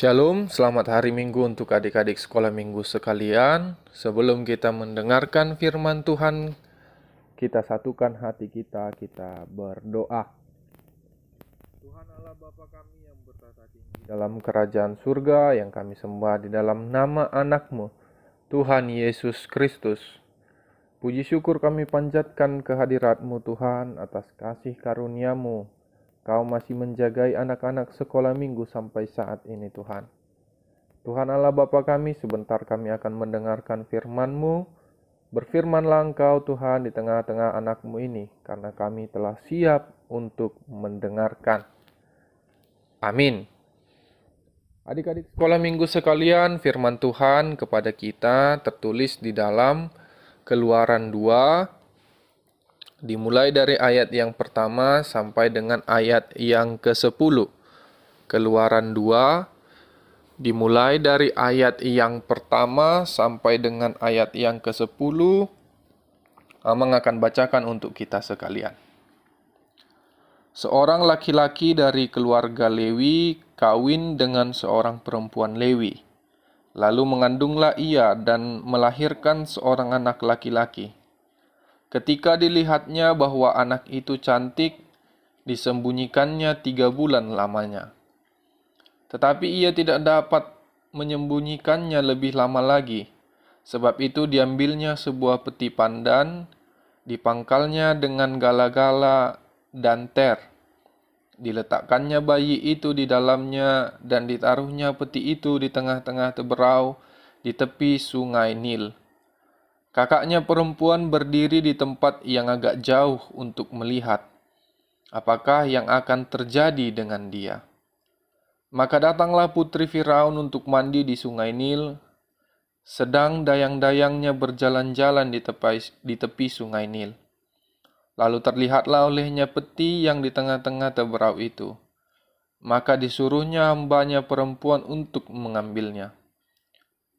Shalom, selamat hari Minggu untuk adik-adik sekolah minggu sekalian. Sebelum kita mendengarkan firman Tuhan, kita satukan hati kita berdoa. Tuhan Allah Bapa kami yang bertata tinggi dalam kerajaan surga, yang kami sembah di dalam nama anak-Mu, Tuhan Yesus Kristus. Puji syukur kami panjatkan kehadirat-Mu Tuhan atas kasih karunia-Mu. Kau masih menjagai anak-anak sekolah minggu sampai saat ini Tuhan. Tuhan Allah Bapa kami, sebentar kami akan mendengarkan firman-Mu. Berfirmanlah Engkau Tuhan di tengah-tengah anak-Mu ini, karena kami telah siap untuk mendengarkan. Amin. Adik-adik sekolah minggu sekalian, firman Tuhan kepada kita tertulis di dalam Keluaran 2, dimulai dari ayat yang pertama sampai dengan ayat yang ke-10. Keluaran 2, dimulai dari ayat yang pertama sampai dengan ayat yang ke-10. Amang akan bacakan untuk kita sekalian. Seorang laki-laki dari keluarga Lewi kawin dengan seorang perempuan Lewi. Lalu mengandunglah ia dan melahirkan seorang anak laki-laki. Ketika dilihatnya bahwa anak itu cantik, disembunyikannya 3 bulan lamanya. Tetapi ia tidak dapat menyembunyikannya lebih lama lagi. Sebab itu diambilnya sebuah peti pandan, dipangkalnya dengan gala-gala dan ter. Diletakkannya bayi itu di dalamnya dan ditaruhnya peti itu di tengah-tengah teberau di tepi sungai Nil. Kakaknya perempuan berdiri di tempat yang agak jauh untuk melihat apakah yang akan terjadi dengan dia. Maka datanglah putri Firaun untuk mandi di sungai Nil, sedang dayang-dayangnya berjalan-jalan di tepi sungai Nil. Lalu terlihatlah olehnya peti yang di tengah-tengah teberau itu. Maka disuruhnya hambanya perempuan untuk mengambilnya.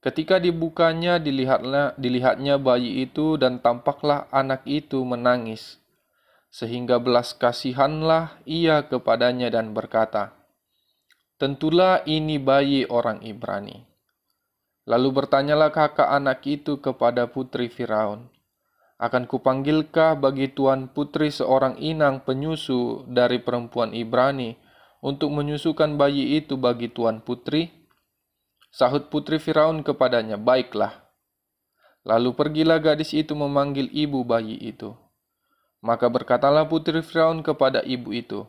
Ketika dibukanya, dilihatnya bayi itu dan tampaklah anak itu menangis. Sehingga belas kasihanlah ia kepadanya dan berkata, "Tentulah ini bayi orang Ibrani." Lalu bertanyalah kakak anak itu kepada putri Firaun, "Akan kupanggilkah bagi tuan putri seorang inang penyusu dari perempuan Ibrani untuk menyusukan bayi itu bagi tuan putri?" Sahut putri Firaun kepadanya, "Baiklah." Lalu pergilah gadis itu memanggil ibu bayi itu. Maka berkatalah putri Firaun kepada ibu itu,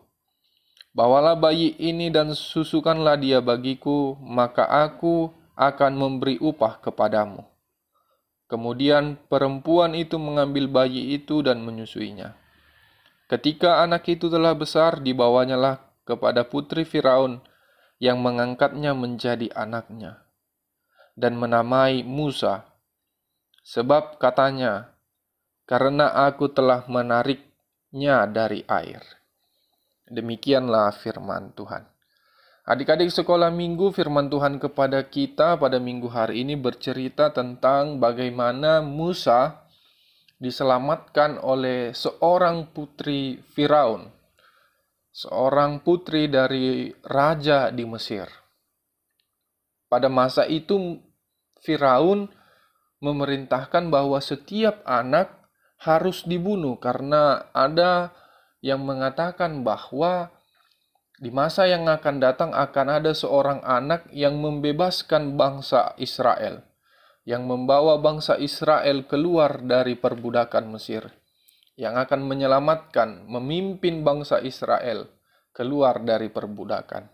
"Bawalah bayi ini dan susukanlah dia bagiku, maka aku akan memberi upah kepadamu." Kemudian perempuan itu mengambil bayi itu dan menyusuinya. Ketika anak itu telah besar, dibawanyalah kepada putri Firaun yang mengangkatnya menjadi anaknya, dan menamai Musa, sebab katanya, "Karena aku telah menariknya dari air." Demikianlah firman Tuhan. Adik-adik sekolah minggu, firman Tuhan kepada kita pada minggu hari ini bercerita tentang bagaimana Musa diselamatkan oleh seorang putri Firaun, seorang putri dari raja di Mesir. Pada masa itu Firaun memerintahkan bahwa setiap anak harus dibunuh karena ada yang mengatakan bahwa di masa yang akan datang akan ada seorang anak yang membebaskan bangsa Israel, yang membawa bangsa Israel keluar dari perbudakan Mesir, yang akan menyelamatkan, memimpin bangsa Israel keluar dari perbudakan.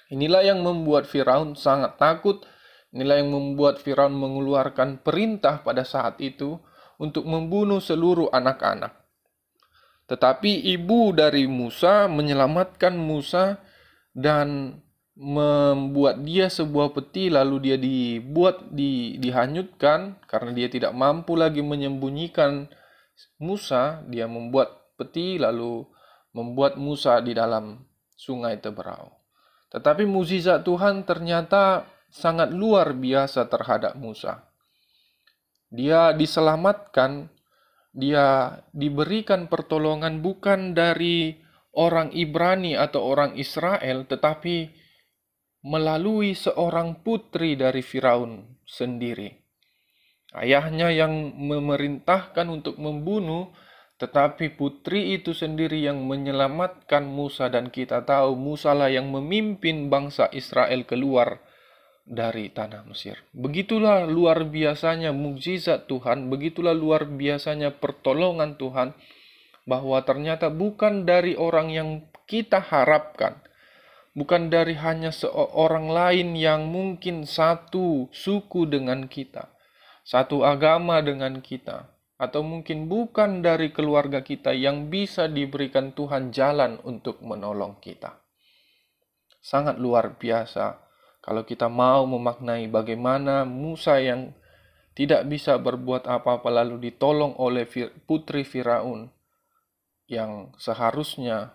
Inilah yang membuat Firaun sangat takut. Inilah yang membuat Firaun mengeluarkan perintah pada saat itu untuk membunuh seluruh anak-anak. Tetapi ibu dari Musa menyelamatkan Musa dan membuat dia sebuah peti, lalu dia dihanyutkan karena dia tidak mampu lagi menyembunyikan Musa. Dia membuat peti lalu membuat Musa di dalam sungai Teberau. Tetapi mukjizat Tuhan ternyata sangat luar biasa terhadap Musa. Dia diselamatkan, dia diberikan pertolongan bukan dari orang Ibrani atau orang Israel, tetapi melalui seorang putri dari Firaun sendiri. Ayahnya yang memerintahkan untuk membunuh, tetapi putri itu sendiri yang menyelamatkan Musa, dan kita tahu Musa lah yang memimpin bangsa Israel keluar dari tanah Mesir. Begitulah luar biasanya mukjizat Tuhan, begitulah luar biasanya pertolongan Tuhan, bahwa ternyata bukan dari orang yang kita harapkan, bukan dari hanya seorang lain yang mungkin satu suku dengan kita, satu agama dengan kita, atau mungkin bukan dari keluarga kita yang bisa diberikan Tuhan jalan untuk menolong kita. Sangat luar biasa kalau kita mau memaknai bagaimana Musa yang tidak bisa berbuat apa-apa lalu ditolong oleh putri Firaun yang seharusnya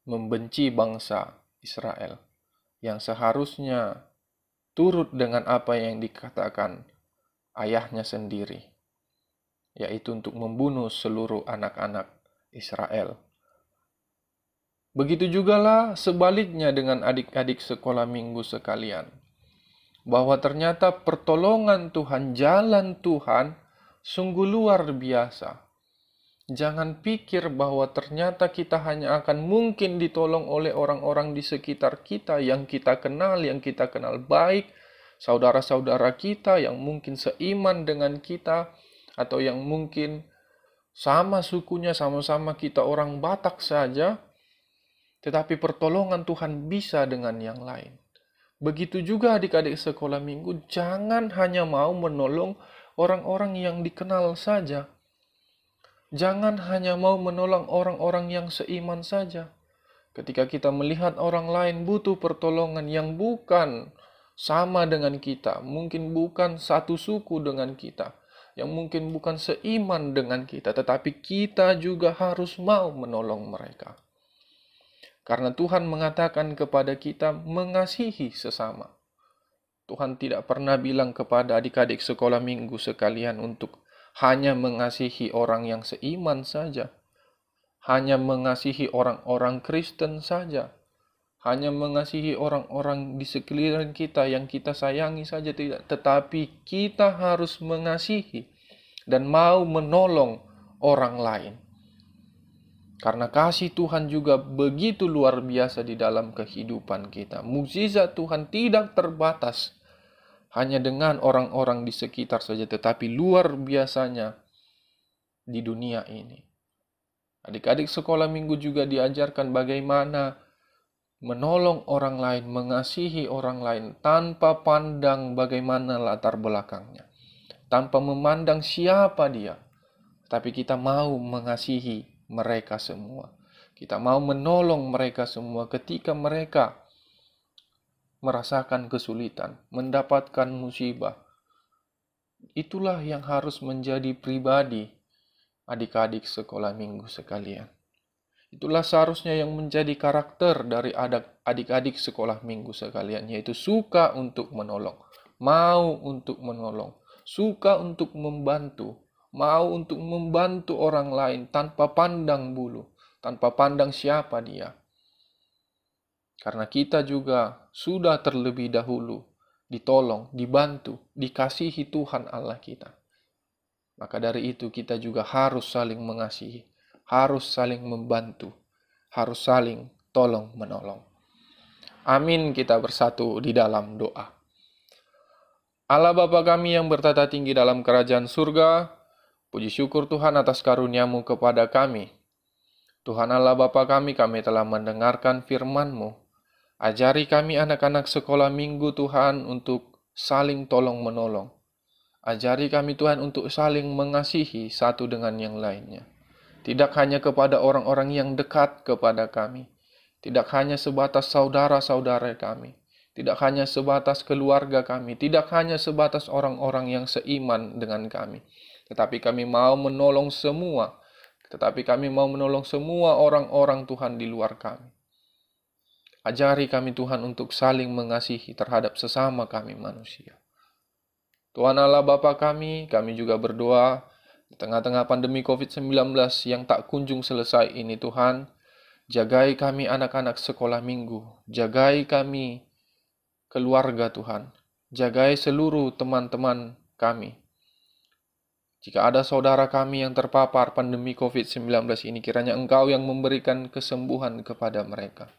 membenci bangsa Israel, yang seharusnya turut dengan apa yang dikatakan ayahnya sendiri, yaitu untuk membunuh seluruh anak-anak Israel. Begitu jugalah sebaliknya dengan adik-adik sekolah minggu sekalian, bahwa ternyata pertolongan Tuhan, jalan Tuhan sungguh luar biasa. Jangan pikir bahwa ternyata kita hanya akan mungkin ditolong oleh orang-orang di sekitar kita yang kita kenal baik, saudara-saudara kita yang mungkin seiman dengan kita, atau yang mungkin sama sukunya, sama-sama kita orang Batak saja, tetapi pertolongan Tuhan bisa dengan yang lain. Begitu juga adik-adik sekolah minggu, jangan hanya mau menolong orang-orang yang dikenal saja. Jangan hanya mau menolong orang-orang yang seiman saja. Ketika kita melihat orang lain butuh pertolongan yang bukan sama dengan kita, mungkin bukan satu suku dengan kita, yang mungkin bukan seiman dengan kita, tetapi kita juga harus mau menolong mereka. Karena Tuhan mengatakan kepada kita mengasihi sesama. Tuhan tidak pernah bilang kepada adik-adik sekolah minggu sekalian untuk hanya mengasihi orang yang seiman saja, hanya mengasihi orang-orang Kristen saja, hanya mengasihi orang-orang di sekeliling kita yang kita sayangi saja, tidak. Tetapi kita harus mengasihi dan mau menolong orang lain. Karena kasih Tuhan juga begitu luar biasa di dalam kehidupan kita. Mukjizat Tuhan tidak terbatas hanya dengan orang-orang di sekitar saja, tetapi luar biasanya di dunia ini. Adik-adik sekolah minggu juga diajarkan bagaimana menolong orang lain, mengasihi orang lain, tanpa pandang bagaimana latar belakangnya, tanpa memandang siapa dia. Tapi kita mau mengasihi mereka semua. Kita mau menolong mereka semua ketika mereka merasakan kesulitan, mendapatkan musibah. Itulah yang harus menjadi pribadi adik-adik sekolah minggu sekalian. Itulah seharusnya yang menjadi karakter dari adik-adik sekolah minggu sekalian, yaitu suka untuk menolong, mau untuk menolong, suka untuk membantu, mau untuk membantu orang lain tanpa pandang bulu, tanpa pandang siapa dia. Karena kita juga sudah terlebih dahulu ditolong, dibantu, dikasihi Tuhan Allah kita. Maka dari itu kita juga harus saling mengasihi, harus saling membantu, harus saling tolong menolong. Amin, kita bersatu di dalam doa. Allah Bapa kami yang bertata tinggi dalam kerajaan surga, puji syukur Tuhan atas karunia-Mu kepada kami. Tuhan Allah Bapa kami telah mendengarkan firman-Mu. Ajari kami anak-anak sekolah minggu Tuhan untuk saling tolong-menolong. Ajari kami Tuhan untuk saling mengasihi satu dengan yang lainnya. Tidak hanya kepada orang-orang yang dekat kepada kami. Tidak hanya sebatas saudara-saudara kami. Tidak hanya sebatas keluarga kami. Tidak hanya sebatas orang-orang yang seiman dengan kami. Tetapi kami mau menolong semua. Tetapi kami mau menolong semua orang-orang Tuhan di luar kami. Ajari kami Tuhan untuk saling mengasihi terhadap sesama kami manusia. Tuhan Allah Bapa kami juga berdoa di tengah-tengah pandemi COVID-19 yang tak kunjung selesai ini Tuhan, jagai kami anak-anak sekolah minggu, jagai kami keluarga Tuhan. Jagai seluruh teman-teman kami. Jika ada saudara kami yang terpapar pandemi COVID-19 ini, kiranya Engkau yang memberikan kesembuhan kepada mereka.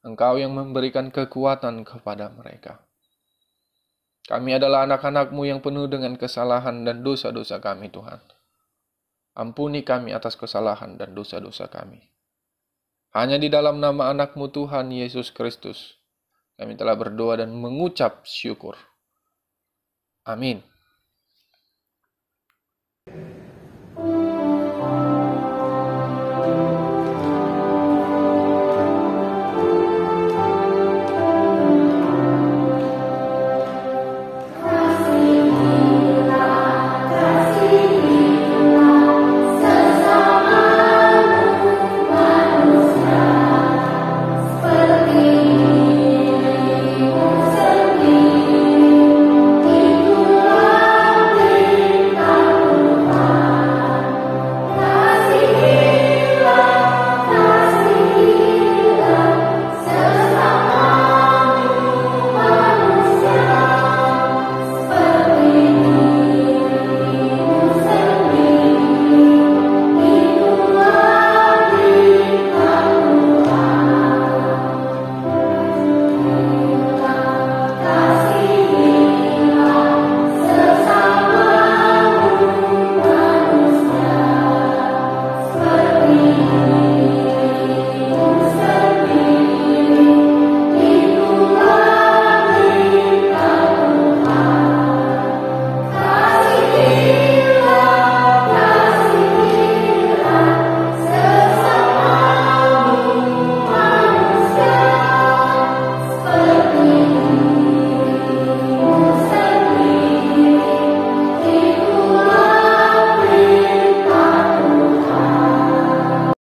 Engkau yang memberikan kekuatan kepada mereka. Kami adalah anak-anak-Mu yang penuh dengan kesalahan dan dosa-dosa kami, Tuhan. Ampuni kami atas kesalahan dan dosa-dosa kami. Hanya di dalam nama anak-Mu Tuhan Yesus Kristus, kami telah berdoa dan mengucap syukur. Amin.